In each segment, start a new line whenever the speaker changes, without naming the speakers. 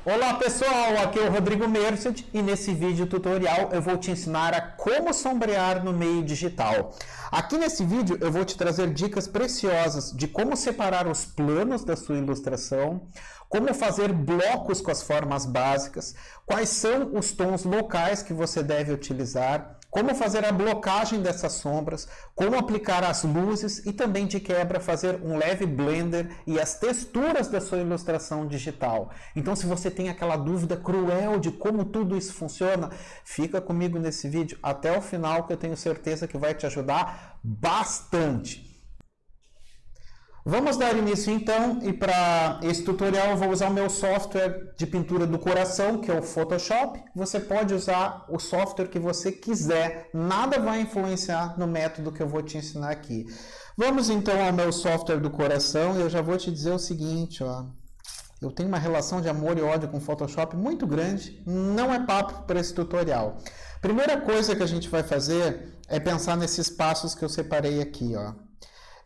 Olá pessoal, aqui é o Rodrigo Merced e nesse vídeo tutorial eu vou te ensinar a como sombrear no meio digital. Aqui nesse vídeo eu vou te trazer dicas preciosas de como separar os planos da sua ilustração, como fazer blocos com as formas básicas, quais são os tons locais que você deve utilizar, como fazer a blocagem dessas sombras, como aplicar as luzes e também de quebra fazer um leve blender e as texturas da sua ilustração digital. Então se você tem aquela dúvida cruel de como tudo isso funciona, fica comigo nesse vídeo até o final que eu tenho certeza que vai te ajudar bastante. Vamos dar início então, e para esse tutorial eu vou usar o meu software de pintura do coração, que é o Photoshop. Você pode usar o software que você quiser, nada vai influenciar no método que eu vou te ensinar aqui. Vamos então ao meu software do coração, e eu já vou te dizer o seguinte, ó. Eu tenho uma relação de amor e ódio com o Photoshop muito grande, não é papo para esse tutorial. Primeira coisa que a gente vai fazer é pensar nesses passos que eu separei aqui, ó.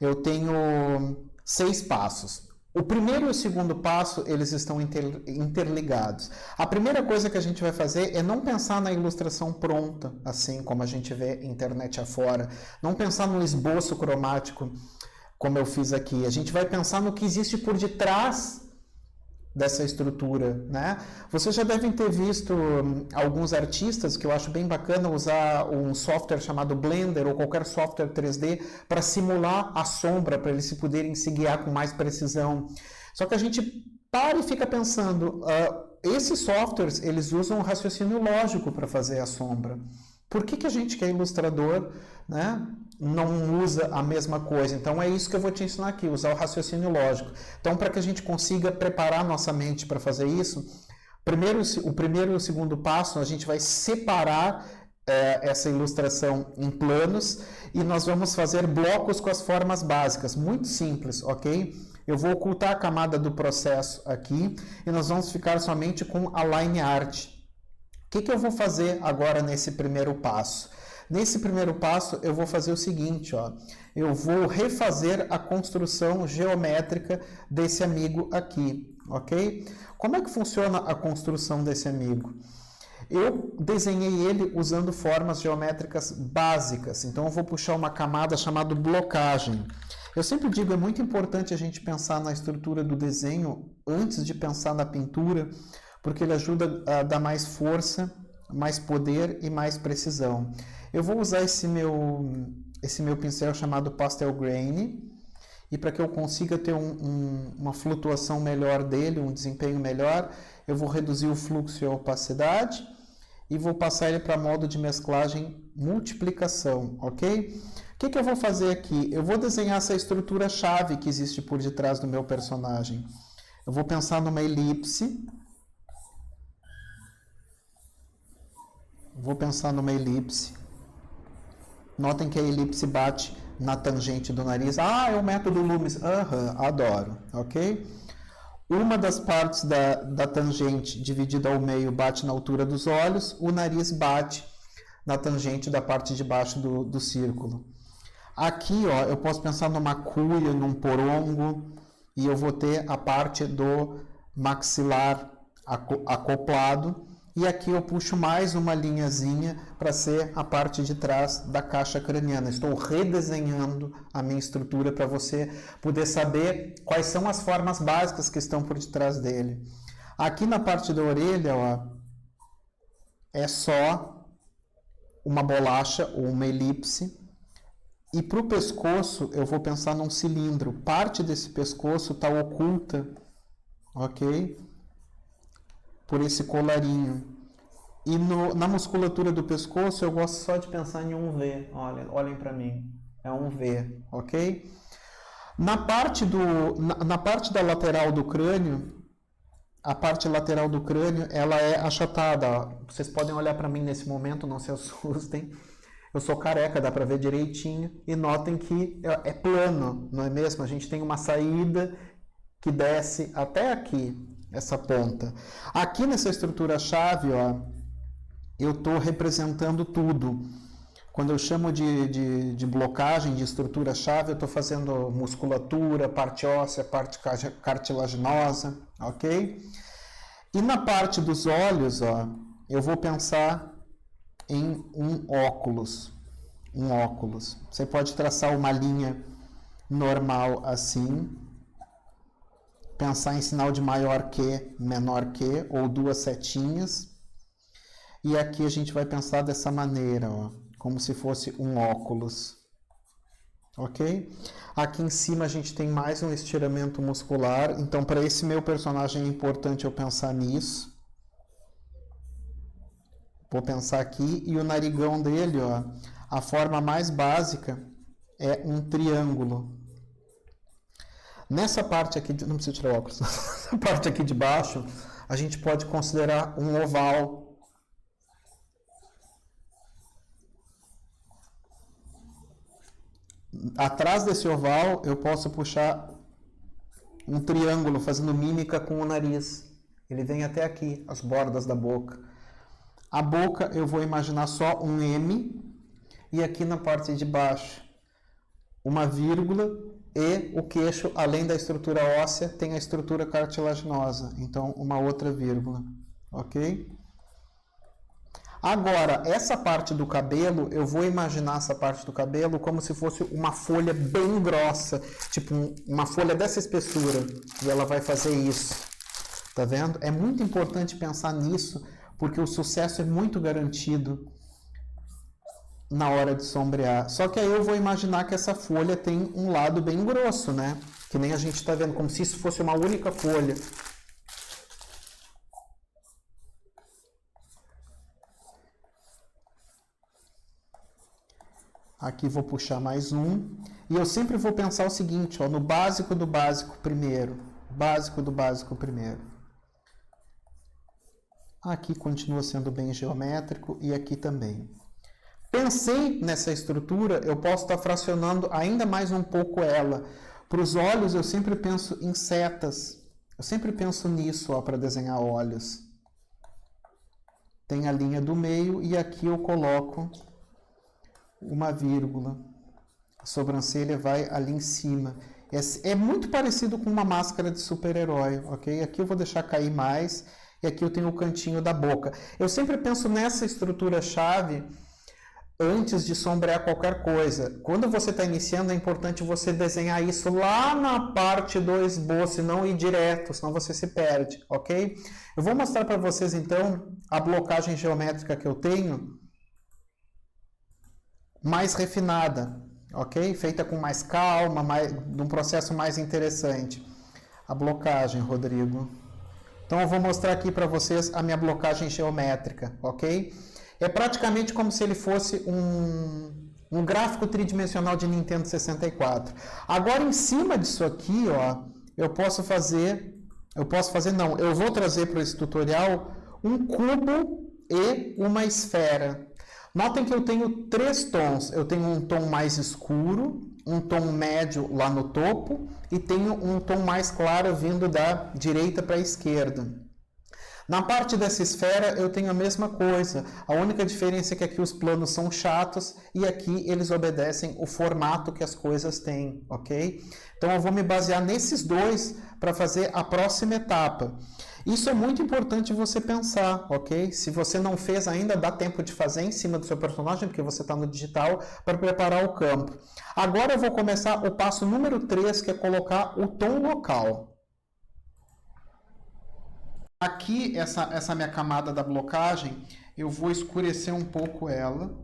Eu tenho 6 passos. O primeiro e o segundo passo, eles estão interligados. A primeira coisa que a gente vai fazer é não pensar na ilustração pronta, assim como a gente vê internet afora. Não pensar no esboço cromático, como eu fiz aqui. A gente vai pensar no que existe por detrás dessa estrutura, né? Vocês já devem ter visto alguns artistas, que eu acho bem bacana usar um software chamado Blender ou qualquer software 3D para simular a sombra, para eles se poderem se guiar com mais precisão. Só que a gente para e fica pensando, esses softwares, eles usam um raciocínio lógico para fazer a sombra. Por que a gente que é ilustrador, né, não usa a mesma coisa? Então é isso que eu vou te ensinar aqui, usar o raciocínio lógico. Então, para que a gente consiga preparar nossa mente para fazer isso, o primeiro e o segundo passo, a gente vai separar essa ilustração em planos e nós vamos fazer blocos com as formas básicas, muito simples, ok? Eu vou ocultar a camada do processo aqui e nós vamos ficar somente com a line art. O que eu vou fazer agora nesse primeiro passo? Nesse primeiro passo, eu vou fazer o seguinte, ó. Eu vou refazer a construção geométrica desse amigo aqui, ok? Como é que funciona a construção desse amigo? Eu desenhei ele usando formas geométricas básicas, então eu vou puxar uma camada chamada blocagem. Eu sempre digo, é muito importante a gente pensar na estrutura do desenho antes de pensar na pintura, porque ele ajuda a dar mais força, mais poder e mais precisão. Eu vou usar esse meu pincel chamado Pastel Grain, e para que eu consiga ter uma flutuação melhor dele, um desempenho melhor, eu vou reduzir o fluxo e a opacidade, e vou passar ele para modo de mesclagem multiplicação, ok? O que eu vou fazer aqui? Eu vou desenhar essa estrutura-chave que existe por detrás do meu personagem. Eu vou pensar numa elipse. Vou pensar numa elipse. Notem que a elipse bate na tangente do nariz. Ah, é o método Loomis. Adoro, ok? Uma das partes da tangente dividida ao meio bate na altura dos olhos, o nariz bate na tangente da parte de baixo do círculo. Aqui, ó, eu posso pensar numa cuia, num porongo, e eu vou ter a parte do maxilar acoplado. E aqui eu puxo mais uma linhazinha para ser a parte de trás da caixa craniana. Estou redesenhando a minha estrutura para você poder saber quais são as formas básicas que estão por detrás dele. Aqui na parte da orelha, ó, é só uma bolacha ou uma elipse. E para o pescoço eu vou pensar num cilindro. Parte desse pescoço está oculta, ok? Por esse colarinho. E na musculatura do pescoço eu gosto só de pensar em um V. Olhem para mim. É um V, ok? Na parte da lateral do crânio, a parte lateral do crânio, ela é achatada. Ó. Vocês podem olhar para mim nesse momento, não se assustem. Eu sou careca, dá para ver direitinho. E notem que é plano, não é mesmo? A gente tem uma saída que desce até aqui. Essa ponta. Aqui nessa estrutura-chave, ó, eu estou representando tudo. Quando eu chamo de blocagem, de estrutura-chave, eu estou fazendo musculatura, parte óssea, parte cartilaginosa, ok? E na parte dos olhos, ó, eu vou pensar em um óculos. Um óculos. Você pode traçar uma linha normal assim, pensar em sinal de maior que, menor que, ou duas setinhas. E aqui a gente vai pensar dessa maneira, ó, como se fosse um óculos. Ok? Aqui em cima a gente tem mais um estiramento muscular. Então, para esse meu personagem é importante eu pensar nisso. Vou pensar aqui. E o narigão dele, ó, a forma mais básica é um triângulo. Nessa parte aqui, não precisa tirar óculos, nessa parte aqui de baixo, a gente pode considerar um oval. Atrás desse oval, eu posso puxar um triângulo, fazendo mímica com o nariz. Ele vem até aqui, as bordas da boca. A boca, eu vou imaginar só um M, e aqui na parte de baixo, uma vírgula, e o queixo, além da estrutura óssea, tem a estrutura cartilaginosa. Então, uma outra vírgula. Ok? Agora, essa parte do cabelo, eu vou imaginar essa parte do cabelo como se fosse uma folha bem grossa, tipo uma folha dessa espessura, e ela vai fazer isso. Tá vendo? É muito importante pensar nisso, porque o sucesso é muito garantido na hora de sombrear. Só que aí eu vou imaginar que essa folha tem um lado bem grosso, né? Que nem a gente está vendo, como se isso fosse uma única folha. Aqui vou puxar mais um. E eu sempre vou pensar o seguinte, ó, no básico do básico primeiro. Básico do básico primeiro. Aqui continua sendo bem geométrico e aqui também. Pensei nessa estrutura, eu posso estar fracionando ainda mais um pouco ela. Para os olhos, eu sempre penso em setas. Eu sempre penso nisso para desenhar olhos. Tem a linha do meio e aqui eu coloco uma vírgula. A sobrancelha vai ali em cima. É muito parecido com uma máscara de super-herói, ok? Aqui eu vou deixar cair mais e aqui eu tenho o cantinho da boca. Eu sempre penso nessa estrutura-chave antes de sombrear qualquer coisa. Quando você está iniciando, é importante você desenhar isso lá na parte do esboço e não ir direto, senão você se perde, ok? Eu vou mostrar para vocês, então, a blocagem geométrica que eu tenho, mais refinada, ok? Feita com mais calma, de um processo mais interessante. A blocagem, Rodrigo. Então, eu vou mostrar aqui para vocês a minha blocagem geométrica, ok? É praticamente como se ele fosse um gráfico tridimensional de Nintendo 64. Agora, em cima disso aqui, ó, eu vou trazer para esse tutorial um cubo e uma esfera. Notem que eu tenho três tons. Eu tenho um tom mais escuro, um tom médio lá no topo e tenho um tom mais claro vindo da direita para a esquerda. Na parte dessa esfera eu tenho a mesma coisa, a única diferença é que aqui os planos são chatos e aqui eles obedecem o formato que as coisas têm, ok? Então eu vou me basear nesses dois para fazer a próxima etapa. Isso é muito importante você pensar, ok? Se você não fez ainda, dá tempo de fazer em cima do seu personagem, porque você está no digital, para preparar o campo. Agora eu vou começar o passo número 3, que é colocar o tom local. Aqui, essa minha camada da blocagem, eu vou escurecer um pouco ela,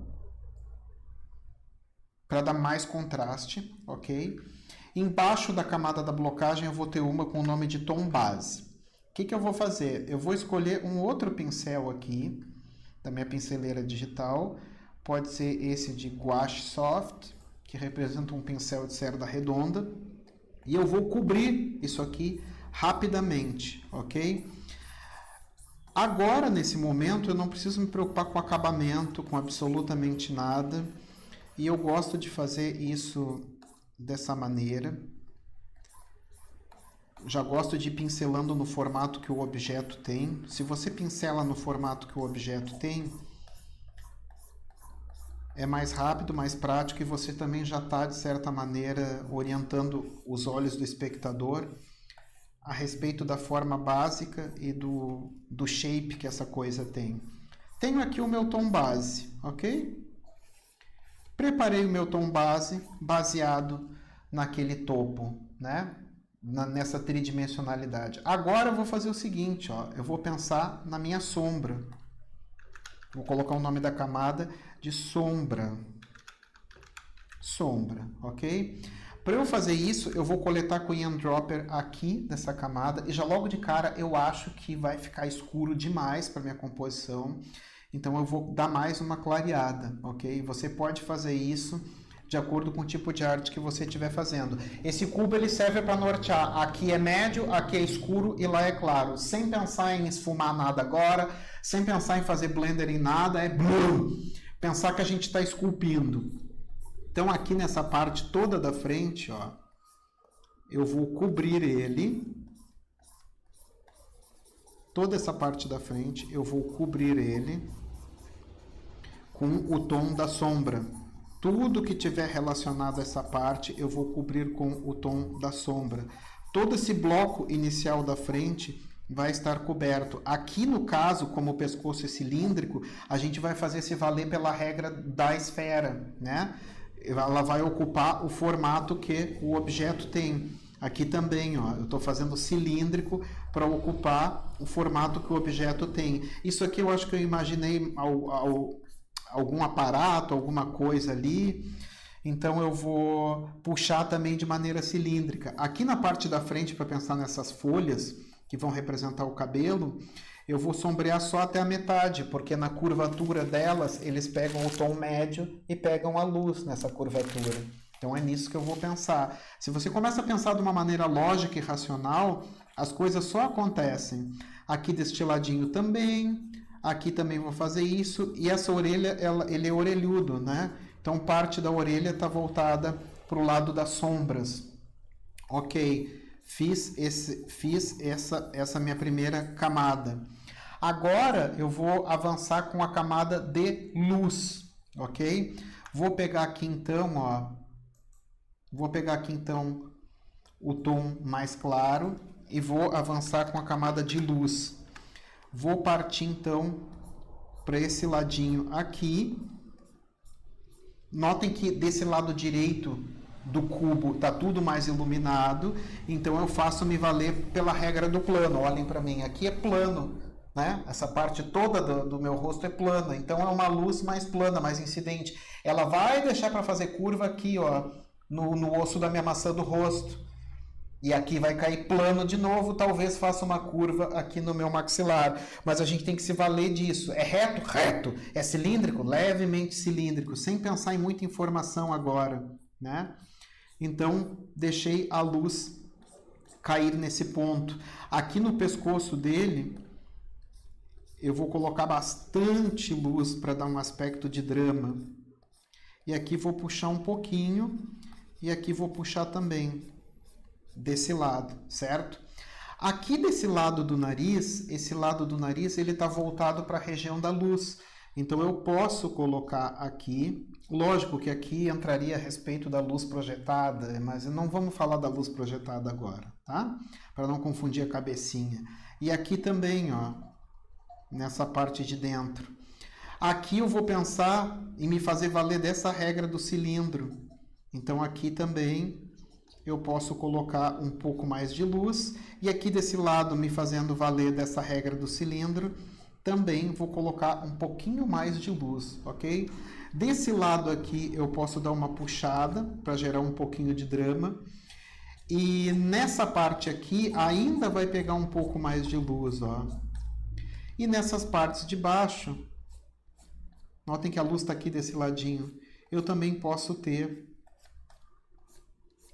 para dar mais contraste, ok? Embaixo da camada da blocagem eu vou ter uma com o nome de tom base. O que eu vou fazer? Eu vou escolher um outro pincel aqui, da minha pinceleira digital, pode ser esse de Gouache Soft, que representa um pincel de cerda redonda, e eu vou cobrir isso aqui rapidamente, ok? Agora, nesse momento, eu não preciso me preocupar com acabamento, com absolutamente nada. E eu gosto de fazer isso dessa maneira. Já gosto de ir pincelando no formato que o objeto tem. Se você pincela no formato que o objeto tem, é mais rápido, mais prático e você também já está, de certa maneira, orientando os olhos do espectador a respeito da forma básica e do shape que essa coisa tem. Tenho aqui o meu tom base, ok? Preparei o meu tom base baseado naquele topo, né? Nessa tridimensionalidade. Agora eu vou fazer o seguinte, ó, eu vou pensar na minha sombra. Vou colocar o nome da camada de sombra. Sombra, ok? Para eu fazer isso, eu vou coletar com o Ian Dropper aqui nessa camada e já logo de cara eu acho que vai ficar escuro demais para minha composição. Então eu vou dar mais uma clareada, ok? Você pode fazer isso de acordo com o tipo de arte que você estiver fazendo. Esse cubo ele serve para nortear. Aqui é médio, aqui é escuro e lá é claro. Sem pensar em esfumar nada agora, sem pensar em fazer blender em nada, é blum. Pensar que a gente está esculpindo. Então aqui nessa parte toda da frente, ó, eu vou cobrir ele. Toda essa parte da frente eu vou cobrir ele com o tom da sombra. Tudo que tiver relacionado a essa parte eu vou cobrir com o tom da sombra. Todo esse bloco inicial da frente vai estar coberto. Aqui no caso, como o pescoço é cilíndrico, a gente vai fazer se valer pela regra da esfera, né? Ela vai ocupar o formato que o objeto tem. Aqui também, ó, eu estou fazendo cilíndrico para ocupar o formato que o objeto tem. Isso aqui eu acho que eu imaginei algum aparato, alguma coisa ali. Então eu vou puxar também de maneira cilíndrica. Aqui na parte da frente, para pensar nessas folhas que vão representar o cabelo, eu vou sombrear só até a metade, porque na curvatura delas, eles pegam o tom médio e pegam a luz nessa curvatura. Então é nisso que eu vou pensar. Se você começa a pensar de uma maneira lógica e racional, as coisas só acontecem. Aqui deste ladinho também, aqui também vou fazer isso, e essa orelha, ele é orelhudo, né? Então parte da orelha está voltada para o lado das sombras. Ok, fiz essa minha primeira camada. Agora eu vou avançar com a camada de luz, ok? Vou pegar aqui então, ó, o tom mais claro e vou avançar com a camada de luz. Vou partir então para esse ladinho aqui. Notem que desse lado direito do cubo está tudo mais iluminado, então eu faço me valer pela regra do plano. Olhem para mim, aqui é plano, né? Essa parte toda do meu rosto é plana, então é uma luz mais plana, mais incidente. Ela vai deixar para fazer curva aqui, ó, no osso da minha maçã do rosto. E aqui vai cair plano de novo, talvez faça uma curva aqui no meu maxilar. Mas a gente tem que se valer disso. É reto? Reto. É cilíndrico? Levemente cilíndrico, sem pensar em muita informação agora, né? Então, deixei a luz cair nesse ponto. Aqui no pescoço dele, eu vou colocar bastante luz para dar um aspecto de drama. E aqui vou puxar um pouquinho, e aqui vou puxar também. Desse lado, certo? Aqui desse lado do nariz, esse lado do nariz, ele está voltado para a região da luz. Então eu posso colocar aqui, lógico que aqui entraria a respeito da luz projetada, mas não vamos falar da luz projetada agora, tá? Para não confundir a cabecinha. E aqui também, ó, nessa parte de dentro. Aqui eu vou pensar em me fazer valer dessa regra do cilindro. Então aqui também eu posso colocar um pouco mais de luz. E aqui desse lado, me fazendo valer dessa regra do cilindro, também vou colocar um pouquinho mais de luz, ok? Desse lado aqui, eu posso dar uma puxada para gerar um pouquinho de drama. E nessa parte aqui, ainda vai pegar um pouco mais de luz, ó. E nessas partes de baixo, notem que a luz está aqui desse ladinho, eu também posso ter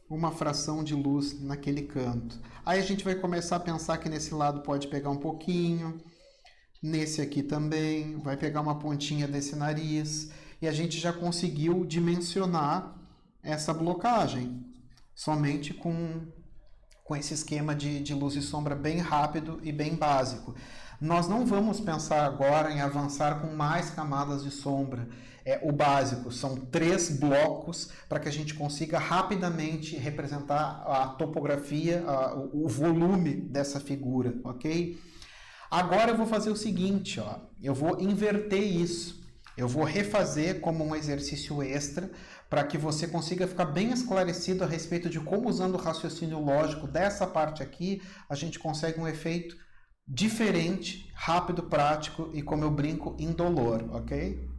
uma fração de luz naquele canto. Aí a gente vai começar a pensar que nesse lado pode pegar um pouquinho, nesse aqui também, vai pegar uma pontinha desse nariz, e a gente já conseguiu dimensionar essa blocagem, somente com esse esquema de luz e sombra bem rápido e bem básico. Nós não vamos pensar agora em avançar com mais camadas de sombra. O básico, são 3 blocos para que a gente consiga rapidamente representar a topografia, o volume dessa figura, ok? Agora eu vou fazer o seguinte, ó, eu vou inverter isso. Eu vou refazer como um exercício extra para que você consiga ficar bem esclarecido a respeito de como, usando o raciocínio lógico dessa parte aqui, a gente consegue um efeito diferente, rápido, prático e, como eu brinco, indolor, ok?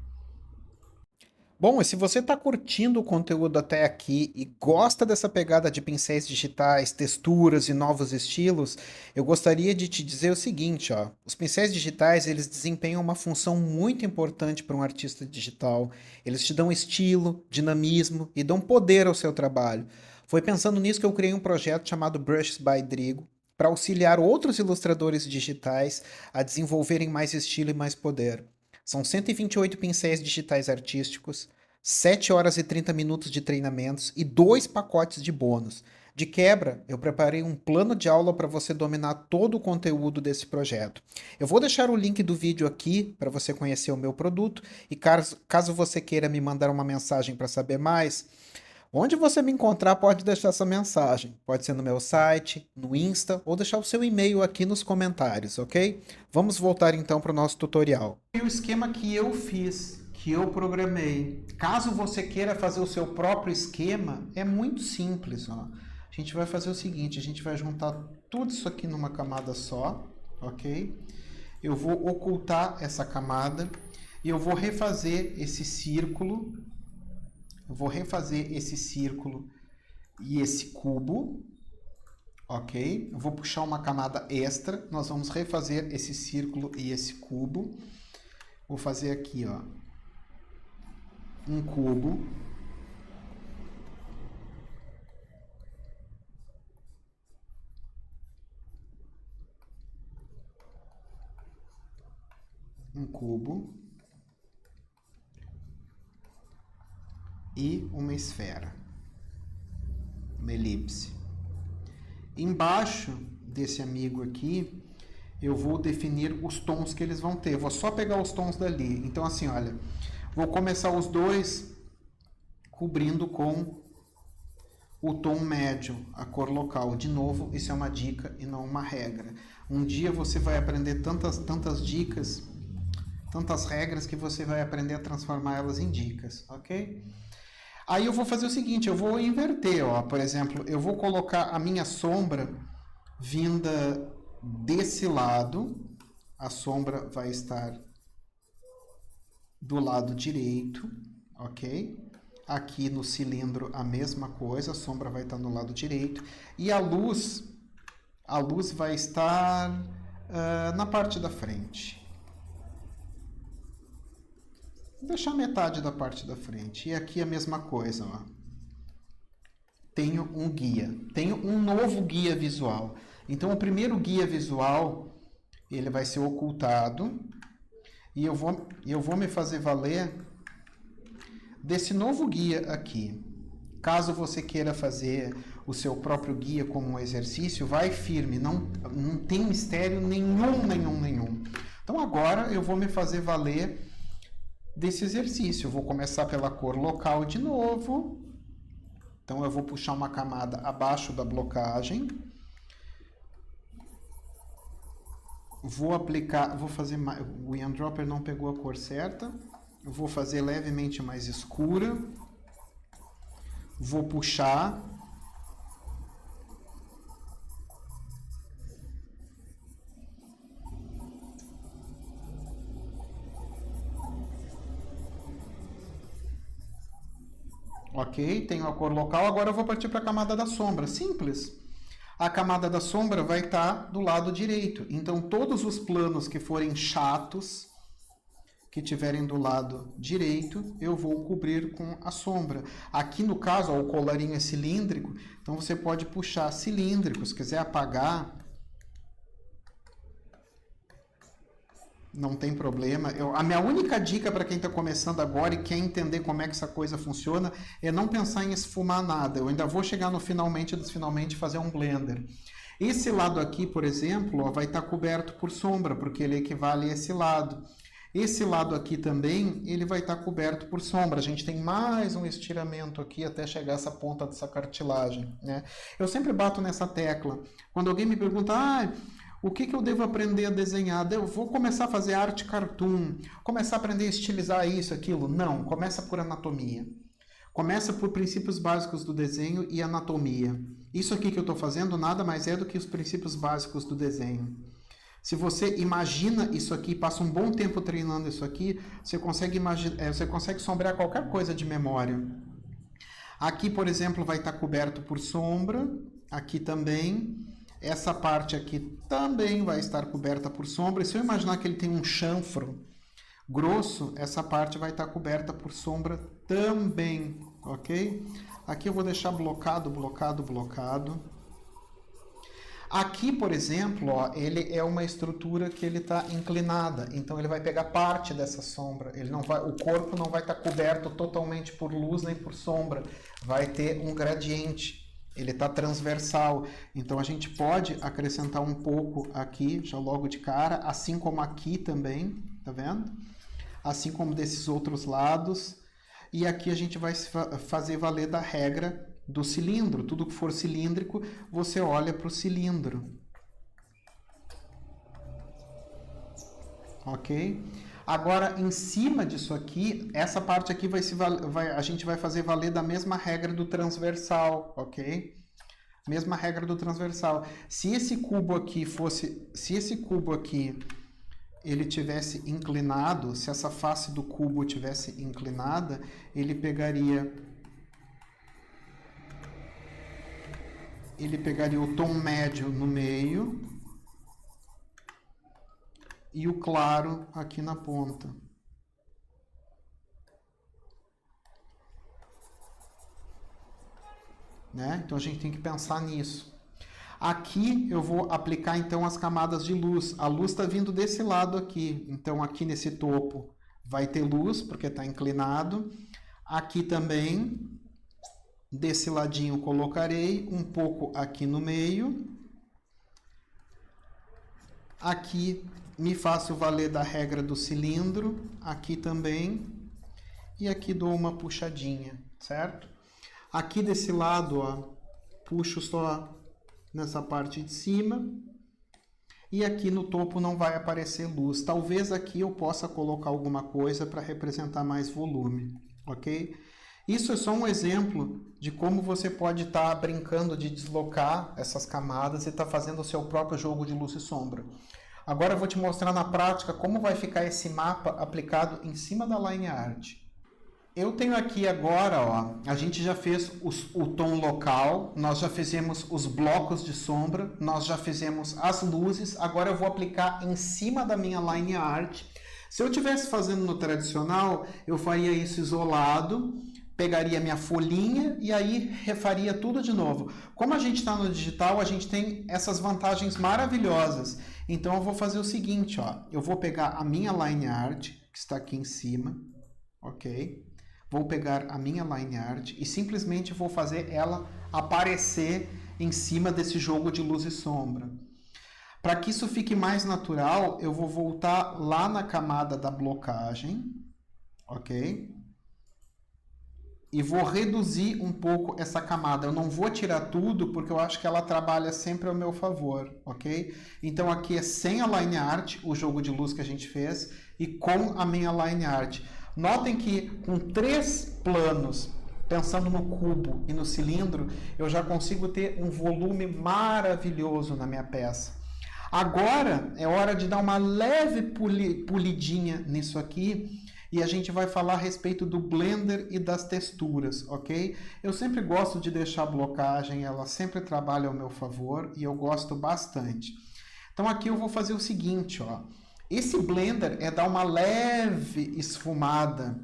Bom, e se você está curtindo o conteúdo até aqui e gosta dessa pegada de pincéis digitais, texturas e novos estilos, eu gostaria de te dizer o seguinte, ó, os pincéis digitais, eles desempenham uma função muito importante para um artista digital. Eles te dão estilo, dinamismo e dão poder ao seu trabalho. Foi pensando nisso que eu criei um projeto chamado Brushes by Drigo, para auxiliar outros ilustradores digitais a desenvolverem mais estilo e mais poder. São 128 pincéis digitais artísticos, 7 horas e 30 minutos de treinamentos e 2 pacotes de bônus. De quebra, eu preparei um plano de aula para você dominar todo o conteúdo desse projeto. Eu vou deixar o link do vídeo aqui para você conhecer o meu produto e caso você queira me mandar uma mensagem para saber mais, onde você me encontrar pode deixar essa mensagem. Pode ser no meu site, no Insta ou deixar o seu e-mail aqui nos comentários, ok? Vamos voltar então para o nosso tutorial. O esquema que eu fiz, que eu programei. Caso você queira fazer o seu próprio esquema, é muito simples, ó. A gente vai fazer o seguinte, a gente vai juntar tudo isso aqui numa camada só, ok? Eu vou ocultar essa camada e eu vou refazer esse círculo. Eu vou refazer esse círculo e esse cubo, ok? Eu vou puxar uma camada extra, nós vamos refazer esse círculo e esse cubo. Vou fazer aqui, ó, um cubo. Um cubo. E uma esfera, uma elipse. Embaixo desse amigo aqui, eu vou definir os tons que eles vão ter. Vou só pegar os tons dali. Então, assim, olha, vou começar os dois cobrindo com o tom médio, a cor local. De novo, isso é uma dica e não uma regra. Um dia você vai aprender tantas dicas, tantas regras, que você vai aprender a transformar elas em dicas, ok? Aí eu vou fazer o seguinte, eu vou inverter, ó. Por exemplo, eu vou colocar a minha sombra vinda desse lado. A sombra vai estar do lado direito, ok? Aqui no cilindro a mesma coisa, a sombra vai estar no lado direito. E a luz vai estar na parte da frente. Vou deixar metade da parte da frente. E aqui a mesma coisa, ó. Tenho um guia. Tenho um novo guia visual. Então, o primeiro guia visual, ele vai ser ocultado. E eu vou me fazer valer desse novo guia aqui. Caso você queira fazer o seu próprio guia como um exercício, vai firme. Não tem mistério nenhum. Então, agora eu vou me fazer valer desse exercício. Eu vou começar pela cor local de novo. Então eu vou puxar uma camada abaixo da blocagem. Vou aplicar, vou fazer mais, o Ian Dropper não pegou a cor certa. Eu vou fazer levemente mais escura. Vou puxar. Ok, tenho a cor local, agora eu vou partir para a camada da sombra. Simples. A camada da sombra vai estar do lado direito. Então, todos os planos que forem chatos, que tiverem do lado direito, eu vou cobrir com a sombra. Aqui, no caso, ó, o colarinho é cilíndrico, então você pode puxar cilíndrico. Se quiser apagar, não tem problema. A minha única dica para quem está começando agora e quer entender como é que essa coisa funciona é não pensar em esfumar nada. Eu ainda vou chegar no finalmente dos finalmente fazer um blender. Esse lado aqui, por exemplo, ó, vai estar coberto por sombra, porque ele equivale a esse lado. Esse lado aqui também, ele vai estar coberto por sombra. A gente tem mais um estiramento aqui até chegar essa ponta dessa cartilagem, né? Eu sempre bato nessa tecla. Quando alguém me pergunta, o que eu devo aprender a desenhar? Eu vou começar a fazer arte cartoon, começar a aprender a estilizar isso, aquilo. Não, começa por anatomia. Começa por princípios básicos do desenho e anatomia. Isso aqui que eu estou fazendo nada mais é do que os princípios básicos do desenho. Se você imagina isso aqui, passa um bom tempo treinando isso aqui, você consegue sombrear qualquer coisa de memória. Aqui, por exemplo, vai estar coberto por sombra, aqui também. Essa parte aqui também vai estar coberta por sombra. E se eu imaginar que ele tem um chanfro grosso, essa parte vai estar coberta por sombra também, ok? Aqui eu vou deixar blocado, blocado, blocado. Aqui, por exemplo, ó, ele é uma estrutura que ele está inclinada, então ele vai pegar parte dessa sombra. O corpo não vai estar coberto totalmente por luz nem por sombra, vai ter um gradiente. Ele está transversal, então a gente pode acrescentar um pouco aqui, já logo de cara, assim como aqui também, tá vendo? Assim como desses outros lados. E aqui a gente vai fazer valer da regra do cilindro. Tudo que for cilíndrico, você olha para o cilindro. Ok? Agora, em cima disso aqui, essa parte aqui a gente vai fazer valer da mesma regra do transversal, ok? Mesma regra do transversal. Se esse cubo aqui ele tivesse inclinado, se essa face do cubo tivesse inclinada, ele pegaria o tom médio no meio e o claro aqui na ponta. Né? Então a gente tem que pensar nisso. Aqui eu vou aplicar então as camadas de luz. A luz está vindo desse lado aqui. Então aqui nesse topo vai ter luz, porque está inclinado. Aqui também, desse ladinho colocarei um pouco aqui no meio. Aqui me faço valer da regra do cilindro. Aqui também. E aqui dou uma puxadinha, certo? Aqui desse lado, ó, puxo só nessa parte de cima, e aqui no topo não vai aparecer luz. Talvez aqui eu possa colocar alguma coisa para representar mais volume, ok? Isso é só um exemplo de como você pode estar brincando de deslocar essas camadas e estar fazendo o seu próprio jogo de luz e sombra. Agora eu vou te mostrar na prática como vai ficar esse mapa aplicado em cima da line art. Eu tenho aqui agora, ó, a gente já fez o tom local, nós já fizemos os blocos de sombra, nós já fizemos as luzes, agora eu vou aplicar em cima da minha line art. Se eu estivesse fazendo no tradicional, eu faria isso isolado, pegaria minha folhinha e aí refaria tudo de novo. Como a gente está no digital, a gente tem essas vantagens maravilhosas. Então eu vou fazer o seguinte, ó, eu vou pegar a minha line art, que está aqui em cima, ok? Vou pegar a minha line art e simplesmente vou fazer ela aparecer em cima desse jogo de luz e sombra. Para que isso fique mais natural, eu vou voltar lá na camada da blocagem, ok? E vou reduzir um pouco essa camada. Eu não vou tirar tudo, porque eu acho que ela trabalha sempre ao meu favor, ok? Então aqui é sem a line art, o jogo de luz que a gente fez, e com a minha line art. Notem que com 3 planos, pensando no cubo e no cilindro, eu já consigo ter um volume maravilhoso na minha peça. Agora é hora de dar uma leve polidinha nisso aqui e a gente vai falar a respeito do Blender e das texturas, ok? Eu sempre gosto de deixar a blocagem, ela sempre trabalha ao meu favor e eu gosto bastante. Então aqui eu vou fazer o seguinte, ó. Esse Blender é dar uma leve esfumada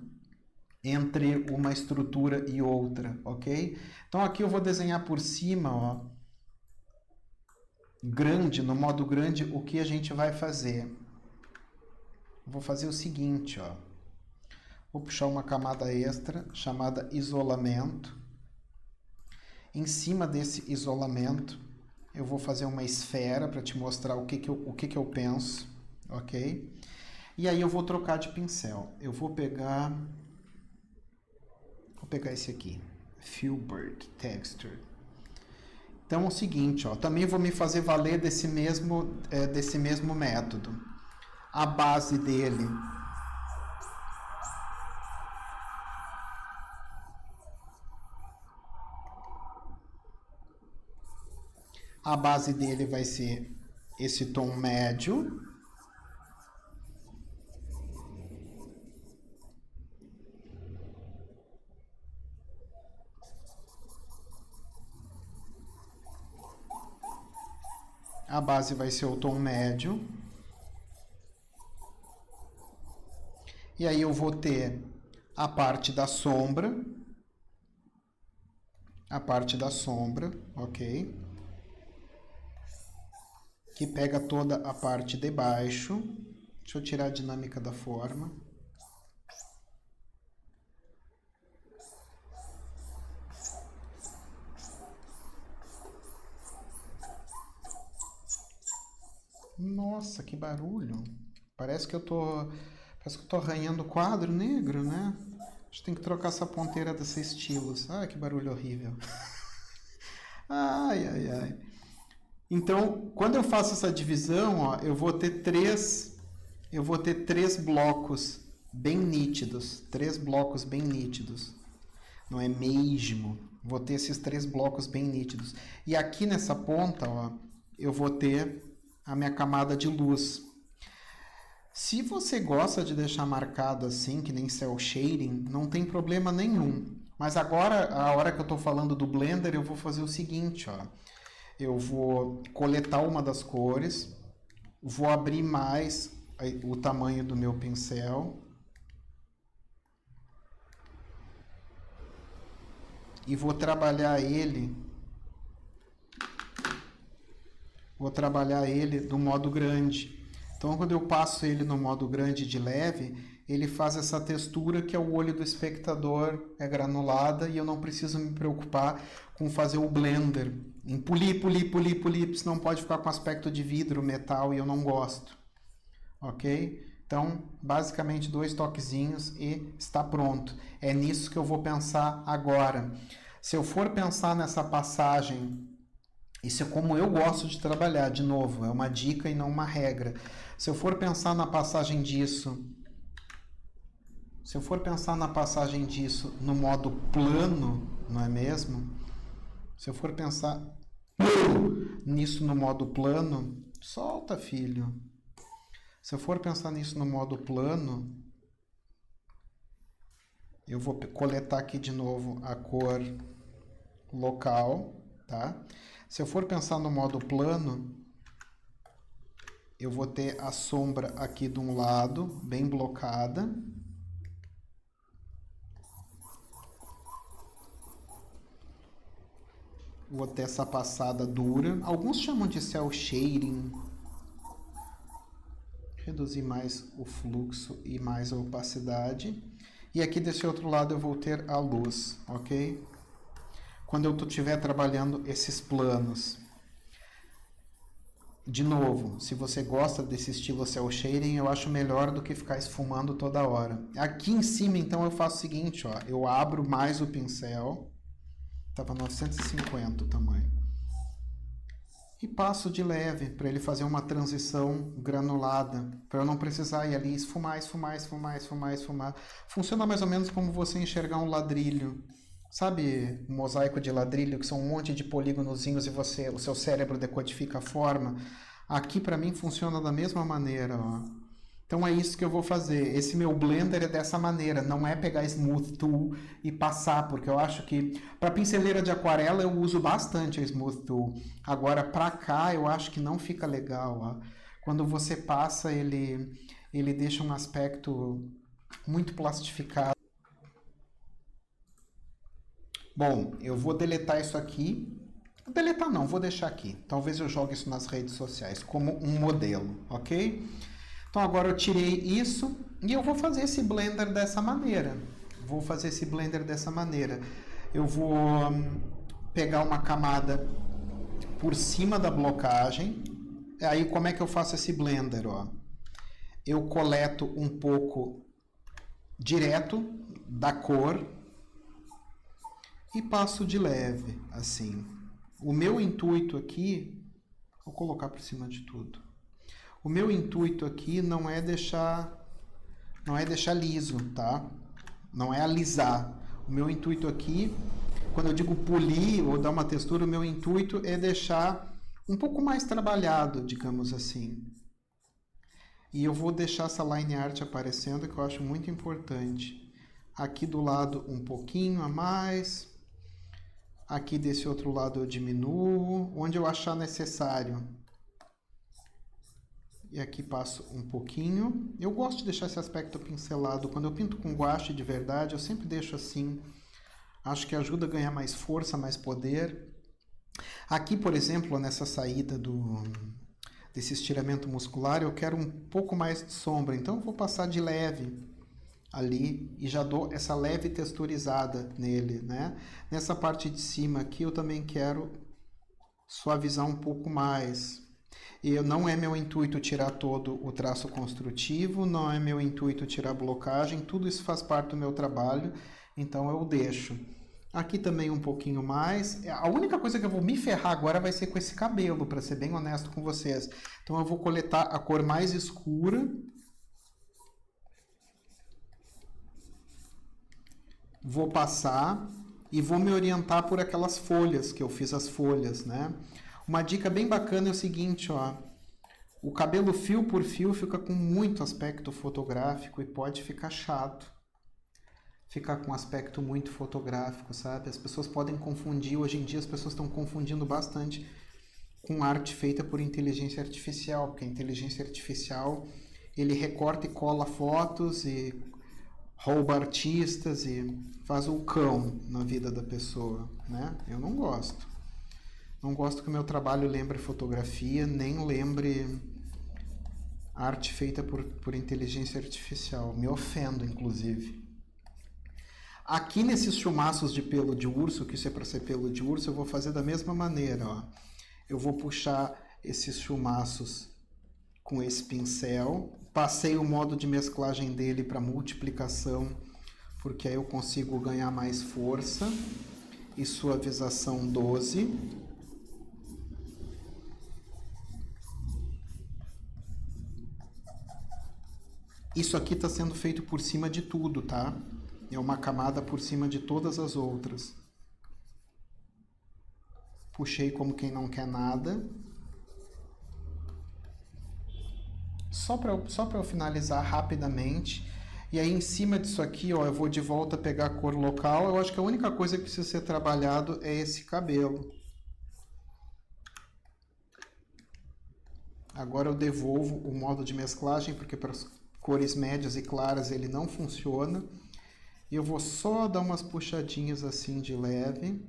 entre uma estrutura e outra, ok? Então aqui eu vou desenhar por cima, ó, grande, no modo grande, o que a gente vai fazer. Vou fazer o seguinte, ó. Vou puxar uma camada extra chamada isolamento. Em cima desse isolamento, eu vou fazer uma esfera para te mostrar o que que eu penso, ok? E aí eu vou trocar de pincel. Eu vou pegar esse aqui, Filbert Texture. Então é o seguinte, ó, também vou me fazer valer desse mesmo método. A base dele vai ser esse tom médio. A base vai ser o tom médio. E aí eu vou ter a parte da sombra. Ok? Que pega toda a parte de baixo. Deixa eu tirar a dinâmica da forma. Nossa, que barulho. Parece que eu tô arranhando quadro negro, né? A gente tem que trocar essa ponteira desse estilos. Ai, que barulho horrível. Ai, ai, ai. Então, quando eu faço essa divisão, ó, eu vou ter três blocos bem nítidos. 3 blocos bem nítidos. Não é mesmo? Vou ter esses 3 blocos bem nítidos. E aqui nessa ponta, ó, eu vou ter a minha camada de luz. Se você gosta de deixar marcado assim, que nem cel shading, não tem problema nenhum. Mas agora, a hora que eu estou falando do Blender, eu vou fazer o seguinte, ó. Eu vou coletar uma das cores, vou abrir mais o tamanho do meu pincel e vou trabalhar ele no modo grande. Então, quando eu passo ele no modo grande de leve, ele faz essa textura que é o olho do espectador, é granulada, e eu não preciso me preocupar com fazer o blender, em polir, senão pode ficar com aspecto de vidro, metal, e eu não gosto. Ok? Então, basicamente 2 toquezinhos e está pronto. É nisso que eu vou pensar agora. Se eu for pensar nessa passagem, isso é como eu gosto de trabalhar, de novo, é uma dica e não uma regra. Se eu for pensar na passagem disso no modo plano, não é mesmo? Se eu for pensar nisso no modo plano, solta, filho. Se eu for pensar nisso no modo plano, eu vou coletar aqui de novo a cor local, tá? Se eu for pensar no modo plano, eu vou ter a sombra aqui de um lado, bem blocada. Vou ter essa passada dura. Alguns chamam de cel shading. Reduzir mais o fluxo e mais a opacidade. E aqui desse outro lado eu vou ter a luz, ok? Quando eu estiver trabalhando esses planos. De novo, se você gosta desse estilo cel shading, eu acho melhor do que ficar esfumando toda hora. Aqui em cima, então, eu faço o seguinte, ó, eu abro mais o pincel, estava 950 o tamanho, e passo de leve para ele fazer uma transição granulada, para eu não precisar ir ali esfumar. Funciona mais ou menos como você enxergar um ladrilho. Sabe um mosaico de ladrilho que são um monte de polígonozinhos e o seu cérebro decodifica a forma? Aqui para mim funciona da mesma maneira, ó. Então é isso que eu vou fazer. Esse meu Blender é dessa maneira, não é pegar Smooth Tool e passar, porque eu acho que para pinceleira de aquarela eu uso bastante a Smooth Tool. Agora para cá eu acho que não fica legal, ó. Quando você passa ele deixa um aspecto muito plastificado. Bom, eu vou deletar isso aqui. Deletar não, vou deixar aqui. Talvez eu jogue isso nas redes sociais como um modelo, ok? Então agora eu tirei isso e eu vou fazer esse Blender dessa maneira. Eu vou pegar uma camada por cima da blocagem. Aí como é que eu faço esse blender, ó? Eu coleto um pouco direto da cor e passo de leve, assim. O meu intuito aqui, vou colocar por cima de tudo. O meu intuito aqui não é deixar liso, tá? Não é alisar. O meu intuito aqui, quando eu digo polir ou dar uma textura, o meu intuito é deixar um pouco mais trabalhado, digamos assim. E eu vou deixar essa line art aparecendo, que eu acho muito importante. Aqui do lado um pouquinho a mais. Aqui desse outro lado eu diminuo, onde eu achar necessário. E aqui passo um pouquinho. Eu gosto de deixar esse aspecto pincelado. Quando eu pinto com guache de verdade, eu sempre deixo assim. Acho que ajuda a ganhar mais força, mais poder. Aqui, por exemplo, nessa saída desse estiramento muscular, eu quero um pouco mais de sombra. Então, eu vou passar de leve ali e já dou essa leve texturizada nele, né? Nessa parte de cima aqui, eu também quero suavizar um pouco mais. E não é meu intuito tirar todo o traço construtivo, não é meu intuito tirar a blocagem, tudo isso faz parte do meu trabalho, então eu deixo. Aqui também um pouquinho mais. A única coisa que eu vou me ferrar agora vai ser com esse cabelo, para ser bem honesto com vocês. Então eu vou coletar a cor mais escura. Vou passar e vou me orientar por aquelas folhas, que eu fiz as folhas, né? Uma dica bem bacana é o seguinte, ó. O cabelo fio por fio fica com muito aspecto fotográfico e pode ficar chato. Ficar com um aspecto muito fotográfico, sabe? As pessoas podem confundir, hoje em dia as pessoas estão confundindo bastante com arte feita por inteligência artificial, porque a inteligência artificial, ele recorta e cola fotos e rouba artistas e faz o cão na vida da pessoa, né? Eu não gosto. Não gosto que o meu trabalho lembre fotografia, nem lembre arte feita por inteligência artificial. Me ofendo, inclusive. Aqui nesses chumaços de pelo de urso, que isso é para ser pelo de urso, eu vou fazer da mesma maneira, ó. Eu vou puxar esses chumaços com esse pincel, passei o modo de mesclagem dele para multiplicação, porque aí eu consigo ganhar mais força, e suavização 12. Isso aqui está sendo feito por cima de tudo, tá? É uma camada por cima de todas as outras. Puxei como quem não quer nada. Só para eu finalizar rapidamente. E aí em cima disso aqui, ó, eu vou de volta pegar a cor local. Eu acho que a única coisa que precisa ser trabalhado é esse cabelo. Agora eu devolvo o modo de mesclagem, porque para as cores médias e claras ele não funciona. E eu vou só dar umas puxadinhas assim de leve.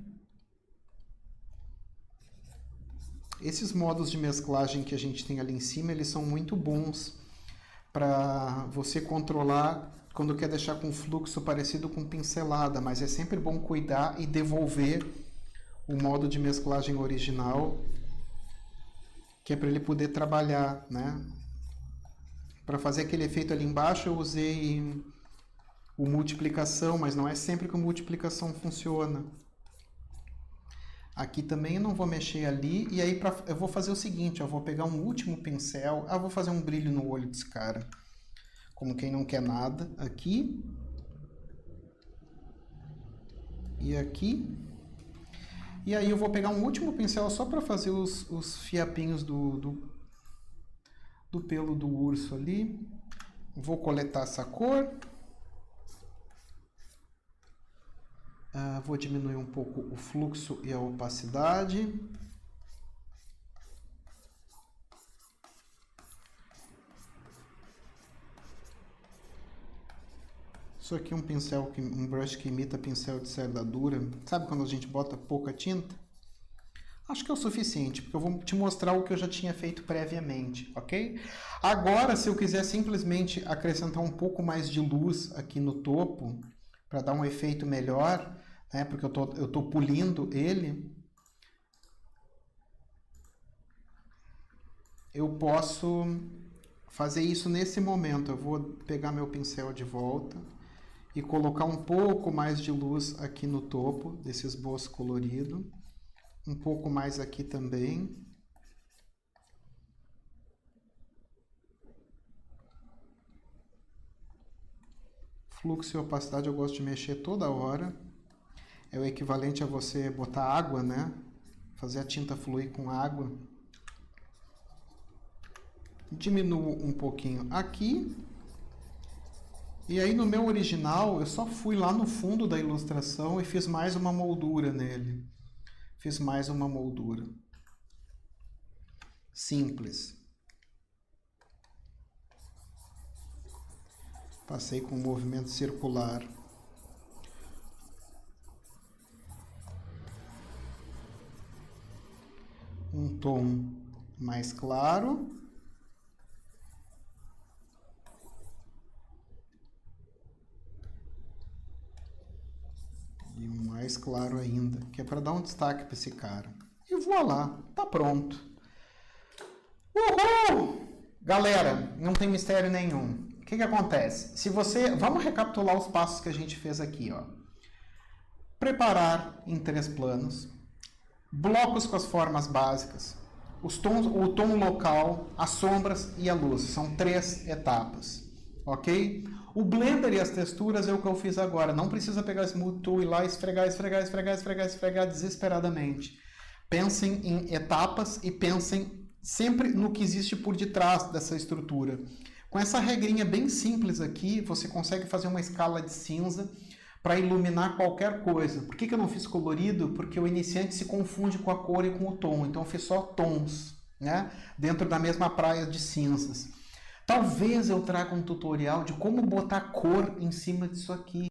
Esses modos de mesclagem que a gente tem ali em cima, eles são muito bons para você controlar quando quer deixar com um fluxo parecido com pincelada, mas é sempre bom cuidar e devolver o modo de mesclagem original, que é para ele poder trabalhar, né? Para fazer aquele efeito ali embaixo eu usei o multiplicação, mas não é sempre que o multiplicação funciona. Aqui também eu não vou mexer ali, e aí eu vou fazer o seguinte, eu vou pegar um último pincel, vou fazer um brilho no olho desse cara, como quem não quer nada, aqui, e aqui, e aí eu vou pegar um último pincel só para fazer os fiapinhos do pelo do urso ali, vou coletar essa cor. Vou diminuir um pouco o fluxo e a opacidade. Isso aqui é um pincel, um brush que imita pincel de cerda dura. Sabe quando a gente bota pouca tinta? Acho que é o suficiente, porque eu vou te mostrar o que eu já tinha feito previamente, ok? Agora, se eu quiser simplesmente acrescentar um pouco mais de luz aqui no topo, para dar um efeito melhor, né, porque eu tô polindo ele, eu posso fazer isso nesse momento. Eu vou pegar meu pincel de volta e colocar um pouco mais de luz aqui no topo desse esboço colorido. Um pouco mais aqui também. Fluxo e opacidade eu gosto de mexer toda hora. É o equivalente a você botar água, né? Fazer a tinta fluir com água. Diminuo um pouquinho aqui. E aí no meu original eu só fui lá no fundo da ilustração e fiz mais uma moldura nele. Fiz mais uma moldura. Simples. Passei com um movimento circular. Um tom mais claro. E um mais claro ainda, que é para dar um destaque para esse cara. E voilá, tá pronto. Uhul! Galera, não tem mistério nenhum. O que acontece? Se você, vamos recapitular os passos que a gente fez aqui, ó. Preparar em 3 planos, blocos com as formas básicas, os tons, o tom local, as sombras e a luz. São 3 etapas, ok? O Blender e as texturas é o que eu fiz agora. Não precisa pegar Smooth Tool e ir lá esfregar desesperadamente. Pensem em etapas e pensem sempre no que existe por detrás dessa estrutura. Com essa regrinha bem simples aqui, você consegue fazer uma escala de cinza para iluminar qualquer coisa. Por que eu não fiz colorido? Porque o iniciante se confunde com a cor e com o tom. Então eu fiz só tons, né? Dentro da mesma praia de cinzas. Talvez eu traga um tutorial de como botar cor em cima disso aqui.